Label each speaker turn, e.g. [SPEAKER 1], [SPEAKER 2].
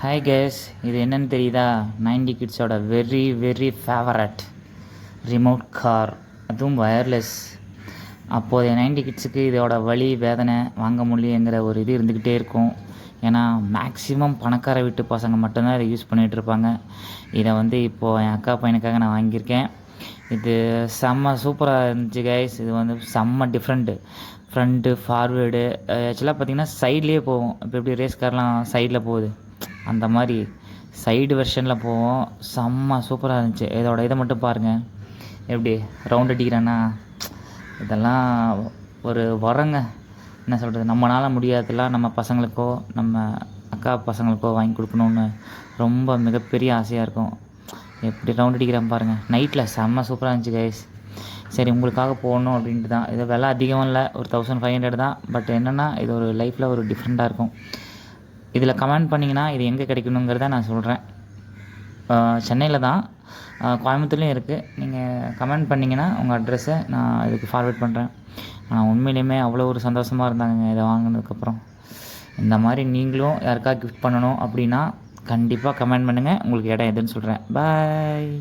[SPEAKER 1] Hi guys, இது என்னன்னு தெரியுதா? 90 கிட்ஸோட very very favourite remote car, அதுவும் வயர்லெஸ். அப்போதைய 90 கிட்ஸுக்கு இதோட வலி வேதனை வாங்க முடியலைங்கிற ஒரு இது இருந்துக்கிட்டே இருக்கும். ஏன்னா மேக்ஸிமம் பணக்கார வீட்டு பசங்க மட்டும்தான் இதை யூஸ் பண்ணிகிட்ருப்பாங்க. இதை இப்போது என் அக்கா பையனுக்காக நான் வாங்கியிருக்கேன். இது செம்ம சூப்பராக இருந்துச்சு கைஸ். இது செம்ம டிஃப்ரெண்ட்டு. ஃப்ரண்ட்டு ஃபார்வேர்டு ஆக்சுவலாக பார்த்திங்கன்னா சைட்லேயே போகும். இப்போ எப்படி ரேஸ் கார்லாம் சைடில் போகுது, அந்த மாதிரி சைடு வெர்ஷனில் போவோம். செம்ம சூப்பராக இருந்துச்சு. இதோட இதை மட்டும் பாருங்கள், எப்படி ரவுண்ட் அடிக்கிறேன்னா இதெல்லாம் ஒரு வரங்க. என்ன சொல்கிறது, நம்மளால் முடியாததெல்லாம் நம்ம பசங்களுக்கோ நம்ம அக்கா பசங்களுக்கோ வாங்கி கொடுக்கணுன்னு ரொம்ப மிகப்பெரிய ஆசையாக இருக்கும். எப்படி ரவுண்ட் அடிக்கிறேன் பாருங்கள். நைட்டில் செம்ம சூப்பராக இருந்துச்சு கைஸ். சரி, உங்களுக்காக போகணும் அப்படின்ட்டு தான். இது விலை அதிகம் இல்லை, ஒரு 1500 தான். பட் என்னென்னா இது ஒரு லைஃப்பில் ஒரு டிஃப்ரெண்ட்டாக இருக்கும். இதில் கமெண்ட் பண்ணிங்கன்னா இது எங்கே கிடைக்கணுங்கிறத நான் சொல்கிறேன். சென்னையில் தான், கோயம்புத்தூர்லேயும் இருக்குது. நீங்கள் கமெண்ட் பண்ணிங்கன்னா உங்கள் அட்ரெஸை நான் இதுக்கு ஃபார்வேர்ட் பண்ணுறேன். ஆனால் உண்மையிலேயுமே அவ்வளோ ஒரு சந்தோஷமாக இருந்தாங்க இதை வாங்கினதுக்கப்புறம். இந்த மாதிரி நீங்களும் யாருக்கா கிஃப்ட் பண்ணணும் அப்படின்னா கண்டிப்பாக கமெண்ட் பண்ணுங்கள். உங்களுக்கு இடம் எதுன்னு சொல்கிறேன். பாய்.